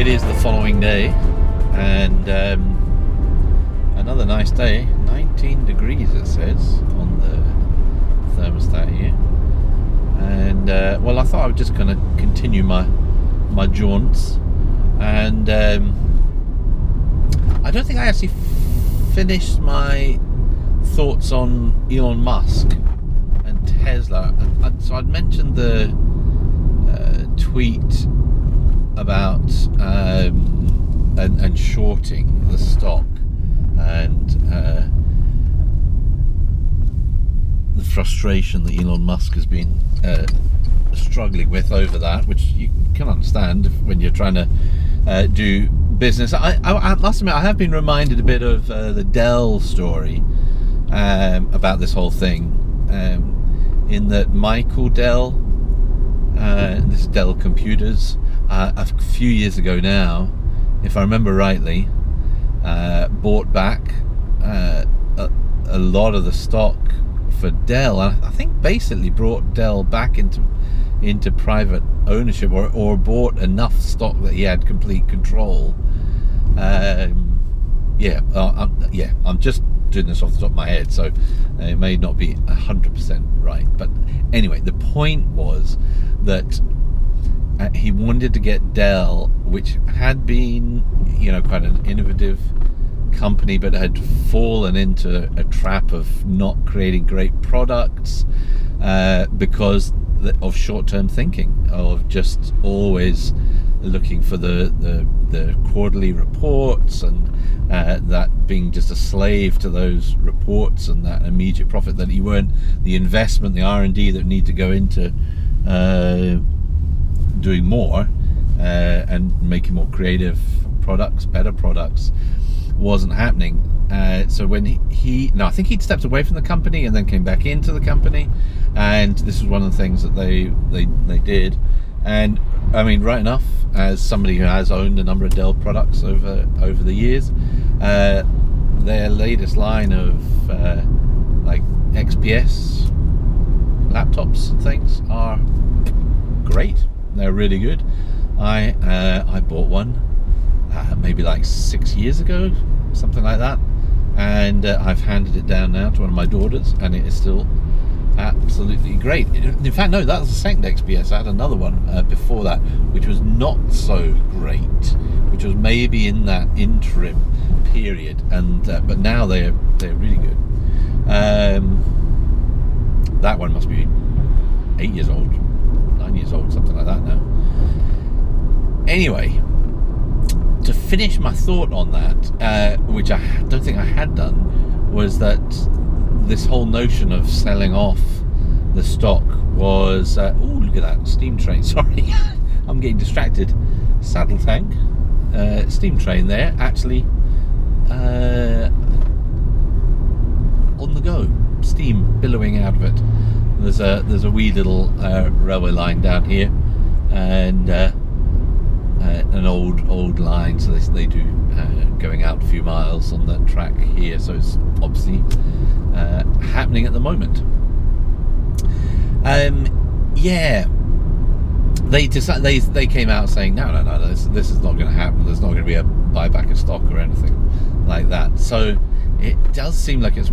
It is the following day, and another nice day. 19 degrees it says on the thermostat here. And well, I thought I was just going to continue my jaunts, and I don't think I actually finished my thoughts on Elon Musk and Tesla. So I'd mentioned the tweet about and shorting the stock, and the frustration that Elon Musk has been struggling with over that, which you can understand when you're trying to do business. I must admit, I have been reminded a bit of the Dell story about this whole thing, in that Michael Dell, this is Dell Computers, a few years ago now, if I remember rightly, bought back a lot of the stock for Dell. I think basically brought Dell back into private ownership, or bought enough stock that he had complete control. I'm just doing this off the top of my head, so it may not be 100% right. But anyway, the point was that he wanted to get Dell, which had been, quite an innovative company, but had fallen into a trap of not creating great products because of short-term thinking, of just always looking for the quarterly reports, and that being just a slave to those reports and that immediate profit, that you weren't, the investment, the R&D that need to go into doing more and making more creative products, better products, wasn't happening. So when I think he'd stepped away from the company and then came back into the company, and this is one of the things that they did. And I mean, right enough, as somebody who has owned a number of Dell products over the years, their latest line of like XPS laptops and things are great. They're really good. I bought one maybe like 6 years ago, something like that, and I've handed it down now to one of my daughters, and it is still absolutely great. In fact, no, that was the second XPS. I had another one before that, which was not so great, which was maybe in that interim period, and but now they're really good. That one must be 8 years old, 9 years old, something like that now. Anyway, to finish my thought on that, which I don't think I had done, was that this whole notion of selling off the stock was oh, look at that steam train, sorry I'm getting distracted. Saddle tank, steam train there, actually on the go, steam billowing out of it. There's a wee little railway line down here, and an old line, so they do going out a few miles on the track here, so it's obviously happening at the moment. They came out saying no, this is not going to happen. There's not going to be a buyback of stock or anything like that. So it does seem like it's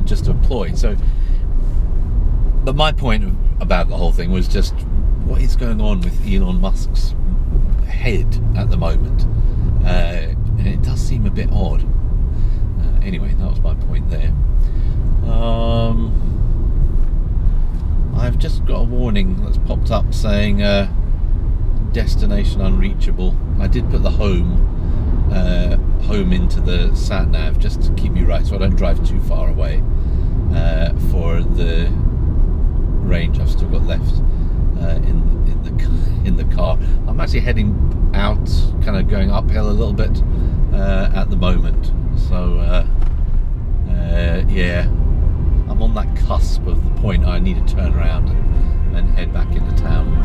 just a ploy. So, but my point about the whole thing was just what is going on with Elon Musk's head at the moment, and it does seem a bit odd. Anyway, that was my point there. I've just got a warning that's popped up saying destination unreachable. I did put the home into the sat nav just to keep me right, so I don't drive too far away for the range I've still got left in the car. I'm actually heading out, kind of going uphill a little bit at the moment, so yeah, I'm on that cusp of the point I need to turn around and head back into town.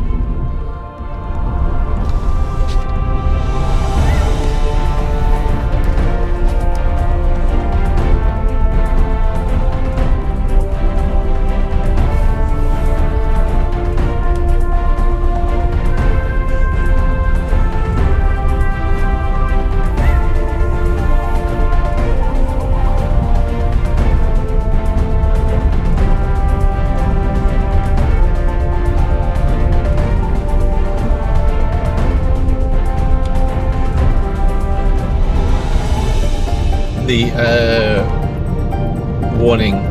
The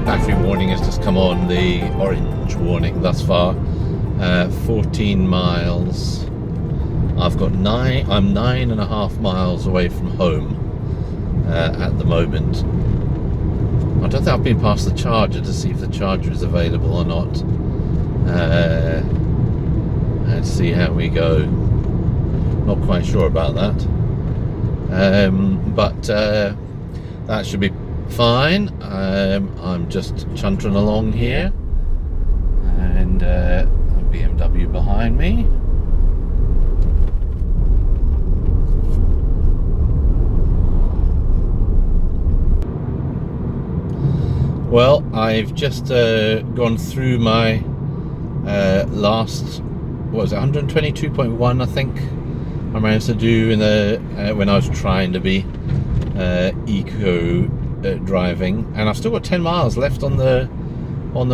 battery warning has just come on, the orange warning thus far. 14 miles. I'm 9.5 miles away from home at the moment. I don't think I've been past the charger to see if the charger is available or not. Let's see how we go. Not quite sure about that. But that should be fine. I'm just chuntering along here, and a BMW behind me. Well, I've just gone through my last, what was it, 122.1 I think I managed to do in the when I was trying to be eco driving, and I've still got 10 miles left on the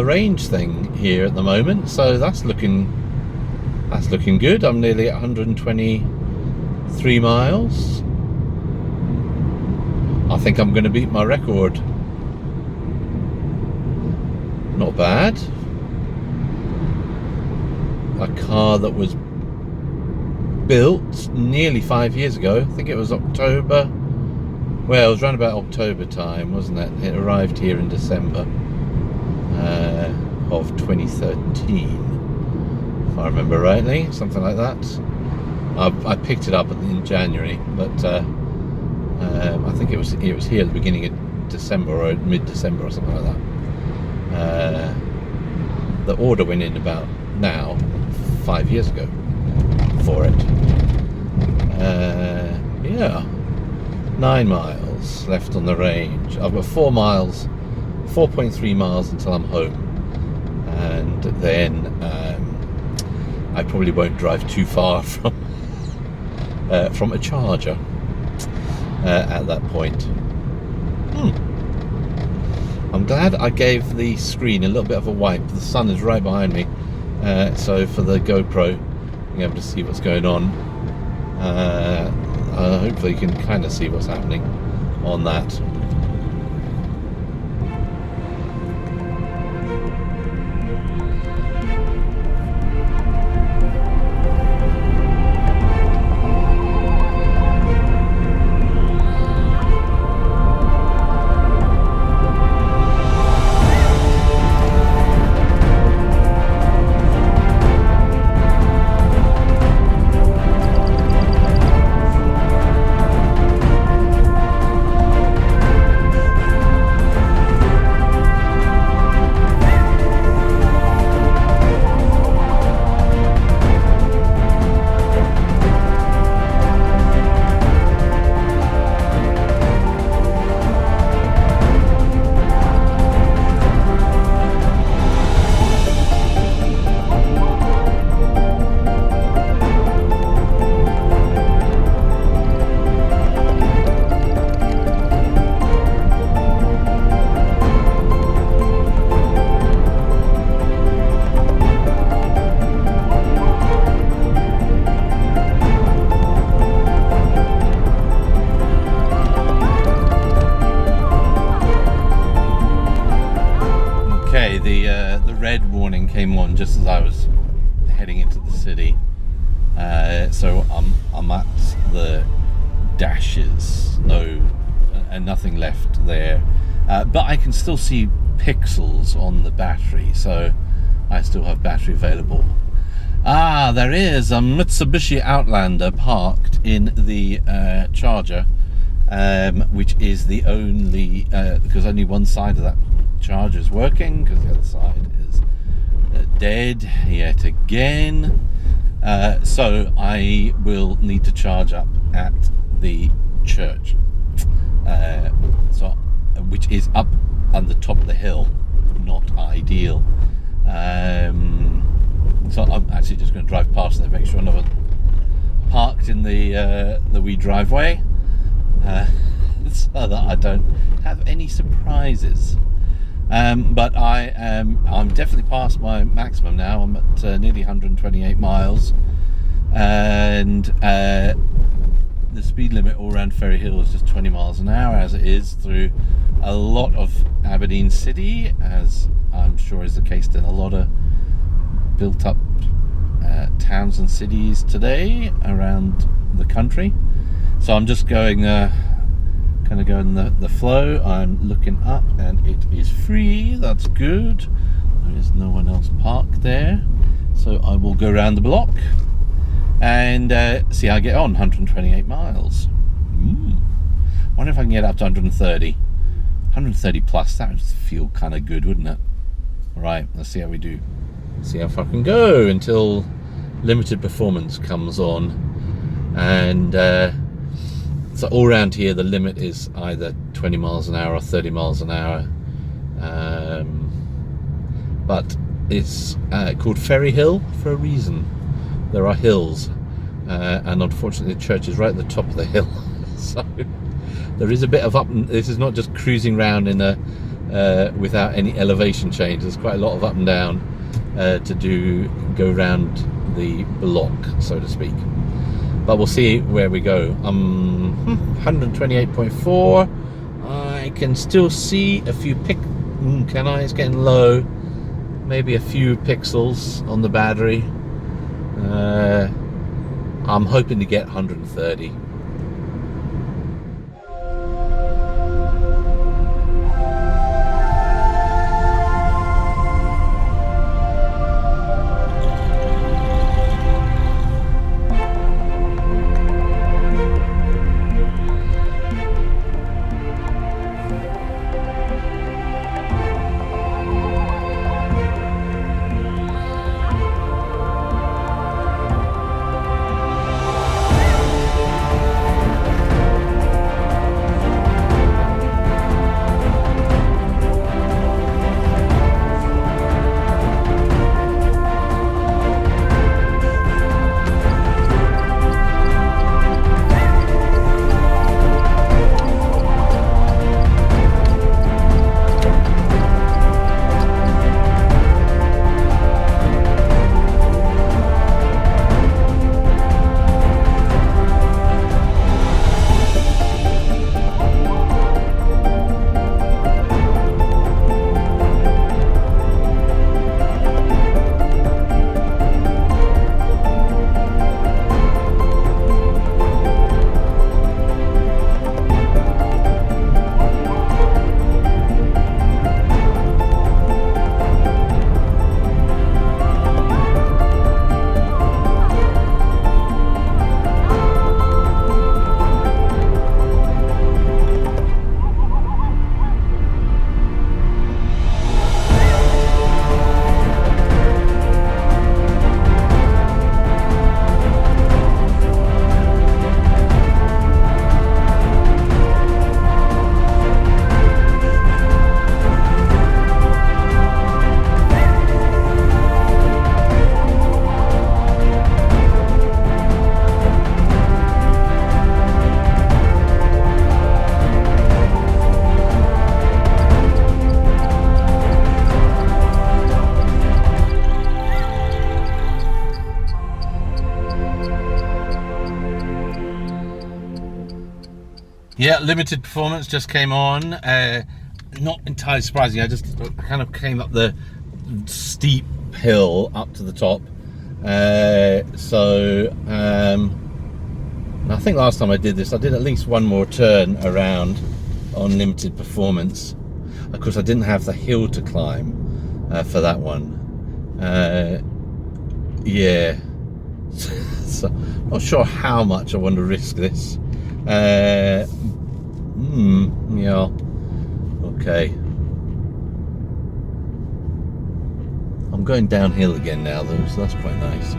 range thing here at the moment, so that's looking good. I'm nearly at 123 miles. I think I'm going to beat my record. Not bad. A car that was built nearly 5 years ago. I think it was October. Well, it was around about October time, wasn't it? It arrived here in December of 2013, if I remember rightly, something like that. I picked it up in January, but I think it was here at the beginning of December or mid-December or something like that. The order went in about now 5 years ago for it. Yeah, 9 miles left on the range. I've got 4.3 miles until I'm home, and then I probably won't drive too far from a charger at that point. I'm glad I gave the screen a little bit of a wipe. The sun is right behind me, so for the GoPro, being able to see what's going on, hopefully you can kind of see what's happening on that. The red warning came on just as I was heading into the city, so I'm at the dashes, and nothing left there, but I can still see pixels on the battery, so I still have battery available. There is a Mitsubishi Outlander parked in the charger, which is the only, because only one side of that charger is working, because the other side is dead yet again. So I will need to charge up at the church, which is up on the top of the hill. Not ideal. So I'm actually just going to drive past there, make sure I'm not parked in the wee driveway, so that I don't have any surprises. But I'm definitely past my maximum now. I'm at nearly 128 miles, and the speed limit all around Ferry Hill is just 20 miles an hour, as it is through a lot of Aberdeen City, as I'm sure is the case in a lot of built up towns and cities today around the country. So I'm just going kind of going the flow. I'm looking up and it is free. That's good. There is no one else parked there, so I will go around the block and see how I get on. 128 miles. Wonder if I can get up to 130. 130 plus, that would feel kind of good, wouldn't it? Right, let's see how we do. See how far I can go until limited performance comes on. And so all around here the limit is either 20 miles an hour or 30 miles an hour. But it's called Ferry Hill for a reason. There are hills, and unfortunately the church is right at the top of the hill. So there is a bit of up. This is not just cruising around in a without any elevation change. There's quite a lot of up and down to go around the block, so to speak. But we'll see where we go. 128.4. I can still see a few can I? It's getting low. Maybe a few pixels on the battery. I'm hoping to get 130. Yeah, limited performance just came on. Not entirely surprising. I just kind of came up the steep hill up to the top. I think last time I did this, I did at least one more turn around on limited performance. Of course, I didn't have the hill to climb for that one. Yeah. So, not sure how much I want to risk this. Yeah. Okay. I'm going downhill again now though, so that's quite nice.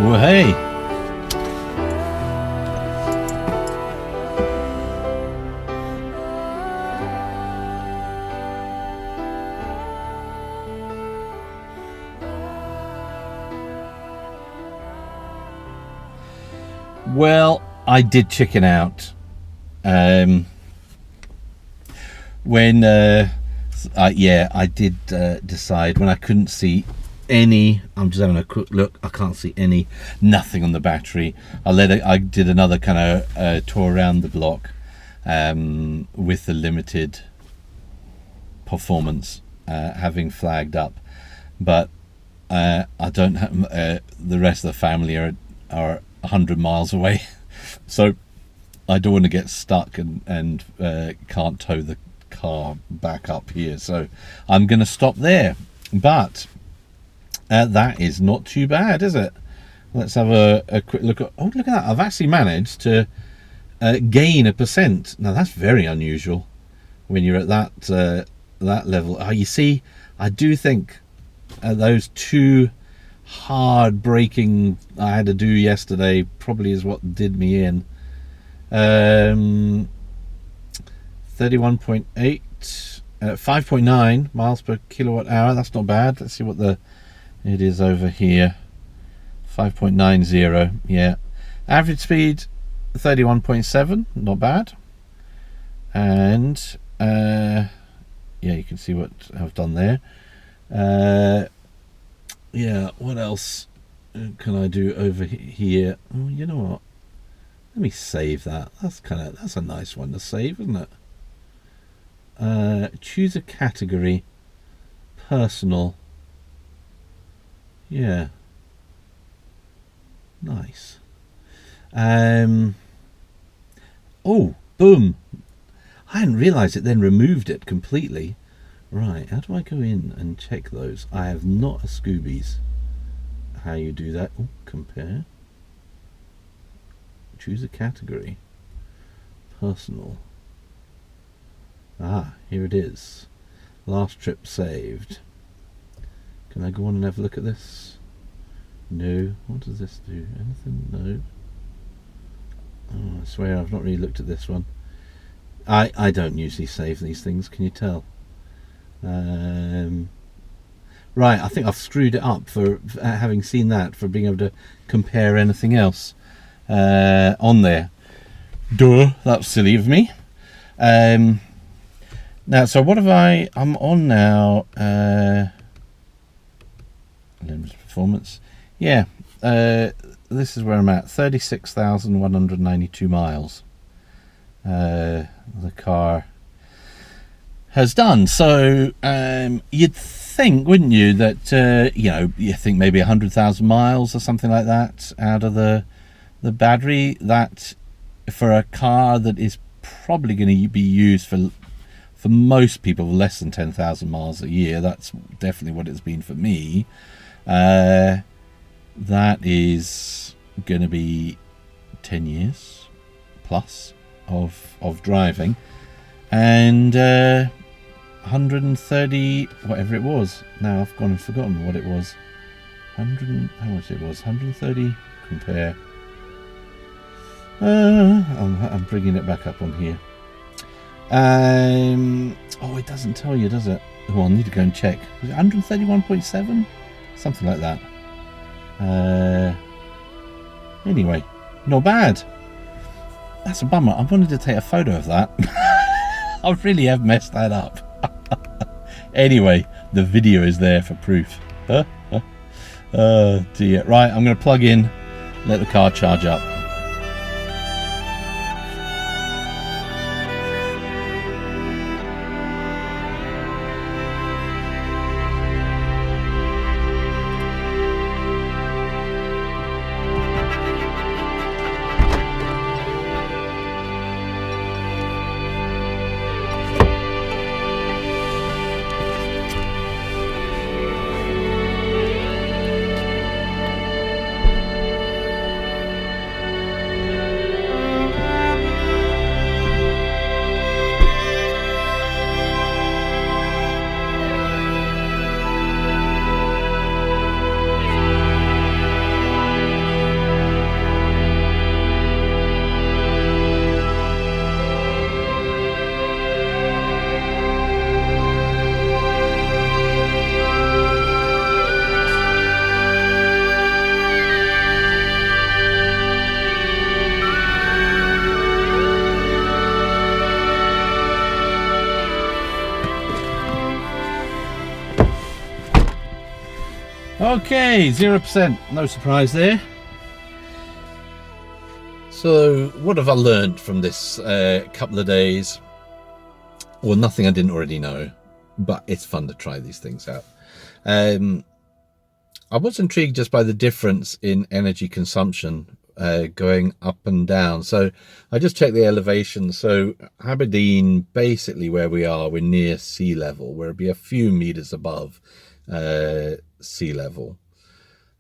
Well, hey. Well, I did chicken out when yeah, I did decide when I couldn't see any. I'm just having a quick look. I can't see nothing on the battery. I did another kind of tour around the block with the limited performance having flagged up, but I don't have the rest of the family are 100 miles away, so I don't want to get stuck and can't tow the car back up here, so I'm going to stop there. But that is not too bad, is it? Let's have a quick look at. Oh, look at that! I've actually managed to gain 1%. Now that's very unusual when you're at that level. You see, I do think those two hard braking I had to do yesterday probably is what did me in. 31.8 5.9 miles per kilowatt hour. That's not bad. Let's see what it is over here. 5.90. yeah, average speed 31.7, not bad. And yeah, you can see what I've done there. Yeah, what else can I do over here? Oh, you know what? Let me save that. That's a nice one to save, isn't it? Choose a category. Personal. Yeah. Nice. Oh, boom. I hadn't realised it then removed it completely. Right, how do I go in and check those? I have not a Scoobies. How you do that? Oh, compare. Choose a category. Personal. Ah, here it is. Last trip saved. Can I go on and have a look at this? No. What does this do? Anything? No. Oh, I swear I've not really looked at this one. I don't usually save these things, can you tell? Right, I think I've screwed it up for having seen that, for being able to compare anything else on there. Duh, that's silly of me. Now, so what have I'm on now. Limited performance. Yeah, this is where I'm at. 36,192 miles. The car has done. So you'd think, wouldn't you, that you think maybe 100,000 miles or something like that out of the battery. That for a car that is probably going to be used for most people less than 10,000 miles a year. That's definitely what it's been for me. That is going to be 10 years plus of driving, and 130 whatever it was. Now I've gone and forgotten what it was. 100, how much it was? 130. Compare. I'm bringing it back up on here. Oh, it doesn't tell you, does it? Oh, I need to go and check. Was it 131.7? Something like that. Anyway, not bad. That's a bummer. I wanted to take a photo of that. I really have messed that up. Anyway, the video is there for proof. Oh dear. Right, I'm going to plug in, let the car charge up. Okay, 0%, no surprise there. So what have I learned from this couple of days? Well, nothing I didn't already know, but it's fun to try these things out. I was intrigued just by the difference in energy consumption going up and down. So I just checked the elevation. So Aberdeen, basically where we are, we're near sea level. We'll be a few meters above sea level.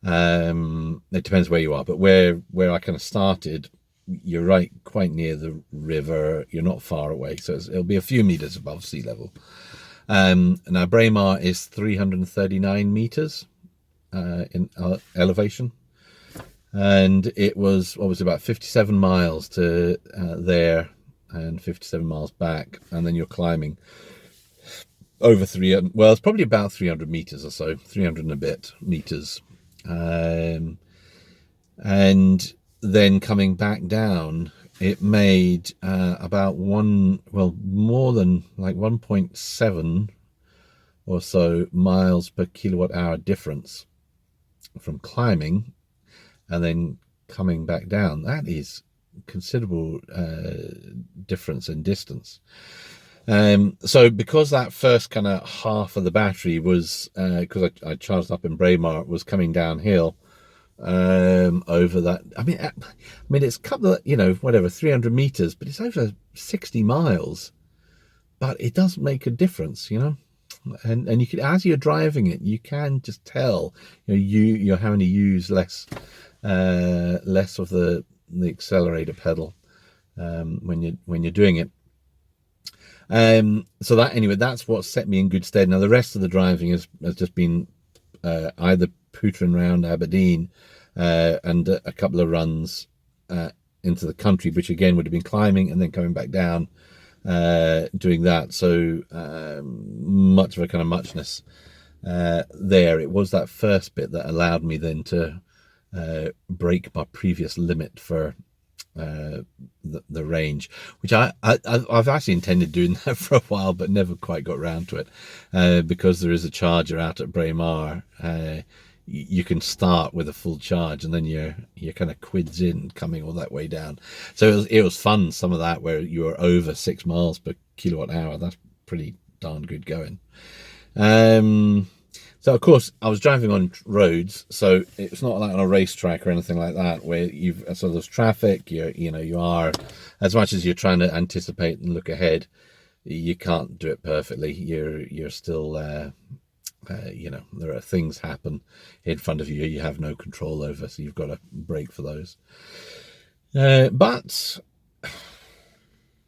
It depends where you are, but where I kind of started, you're right, quite near the river. You're not far away, so it'll be a few meters above sea level. Now Braemar is 339 meters in elevation, and it was about 57 miles to there and 57 miles back, and then you're climbing over 300. Well, it's probably about 300 meters or so, 300 and a bit meters. And then coming back down, it made about more than like 1.7 or so miles per kilowatt hour difference from climbing and then coming back down. That is considerable difference in distance. So because that first kind of half of the battery was, because I charged up in Braemar, was coming downhill over that. I mean, it's a couple of, 300 meters, but it's over 60 miles. But it does make a difference, and you can, as you're driving it, you can just tell, you're having to use less of the accelerator pedal when you're doing it. So that's what set me in good stead. Now the rest of the driving has just been either pootering around Aberdeen and a couple of runs into the country, which again would have been climbing and then coming back down, doing that. So much of a kind of muchness there. It was that first bit that allowed me then to break my previous limit for the range, which I've actually intended doing that for a while, but never quite got around to it, because there is a charger out at Braemar. You can start with a full charge, and then you're kind of quids in coming all that way down. So it was fun, some of that where you were over 6 miles per kilowatt hour. That's pretty darn good going. So of course I was driving on roads, so it's not like on a racetrack or anything like that where so there's traffic. You are, as much as you're trying to anticipate and look ahead, you can't do it perfectly. You're still there are things happen in front of you have no control over, so you've got to brake for those. But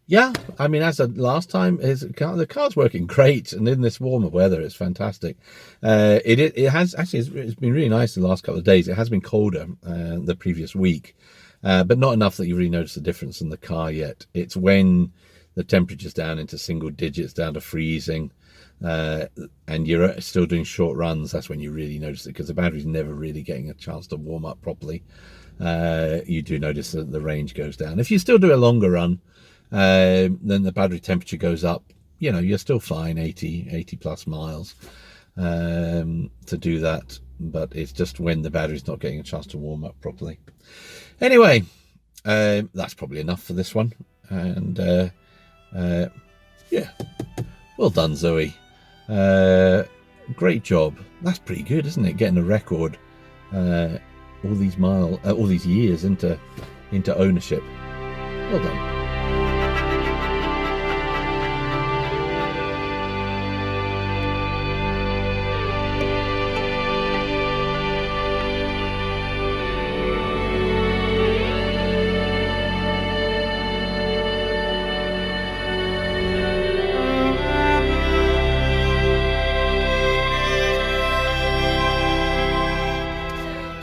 yeah, I mean, as of last time, the car's working great, and in this warmer weather, it's fantastic. It has actually, it's been really nice the last couple of days. It has been colder the previous week, but not enough that you really notice the difference in the car yet. It's when the temperature's down into single digits, down to freezing, and you're still doing short runs, that's when you really notice it, because the battery's never really getting a chance to warm up properly. You do notice that the range goes down. If you still do a longer run, then the battery temperature goes up. You're still fine, 80 plus miles to do that, but it's just when the battery's not getting a chance to warm up properly. Anyway, that's probably enough for this one, and yeah, well done, Zoe. Great job. That's pretty good, isn't it, getting a record all these years into ownership. Well done.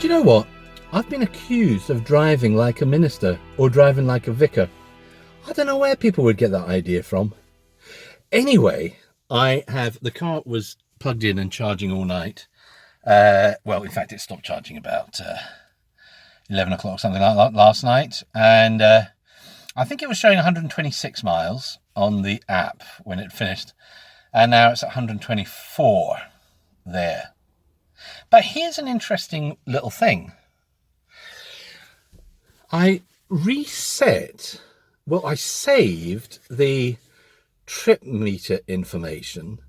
Do you know what? I've been accused of driving like a minister or driving like a vicar. I don't know where people would get that idea from. Anyway, the car was plugged in and charging all night. Well, in fact, it stopped charging about 11 o'clock, something like that, last night. And I think it was showing 126 miles on the app when it finished. And now it's at 124 there. But here's an interesting little thing. I saved the trip meter information,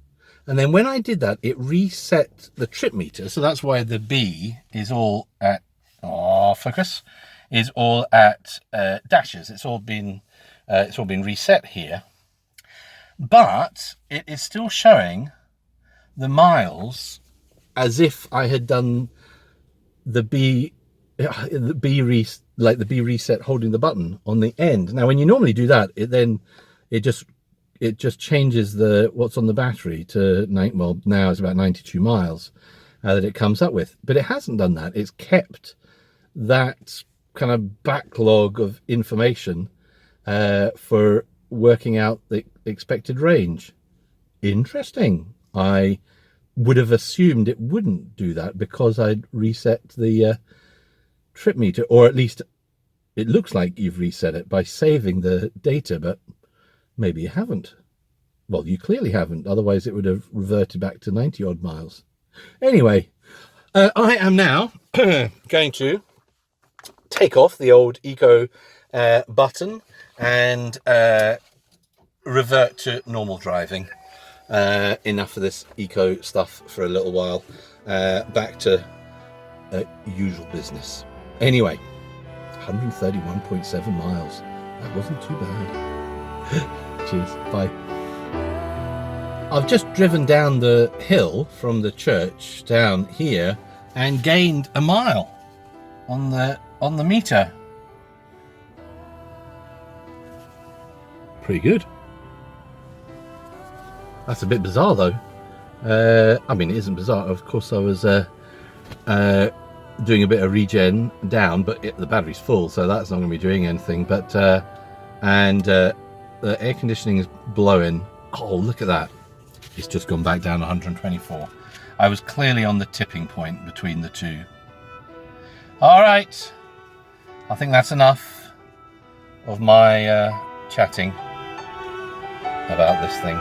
and then when I did that, it reset the trip meter. So that's why the B is all at is all at dashes. It's all been reset here, but it is still showing the miles as if I had done the B reset holding the button on the end. Now, when you normally do that, it just changes what's on the battery to now it's about 92 miles that it comes up with. But it hasn't done that. It's kept that kind of backlog of information for working out the expected range. Interesting. I would have assumed it wouldn't do that because I'd reset the trip meter, or at least it looks like you've reset it by saving the data, but maybe you haven't. Well, you clearly haven't, otherwise it would have reverted back to 90 odd miles. Anyway, I am now going to take off the old eco button and revert to normal driving. Enough of this eco stuff for a little while. Back to usual business. Anyway, 131.7 miles. That wasn't too bad. Cheers. Bye. I've just driven down the hill from the church down here and gained a mile on the meter. Pretty good. That's a bit bizarre though. I mean, it isn't bizarre. Of course, I was doing a bit of regen down, but the battery's full, so that's not going to be doing anything. But the air conditioning is blowing. Oh, look at that. It's just gone back down 124. I was clearly on the tipping point between the two. All right. I think that's enough of my chatting about this thing.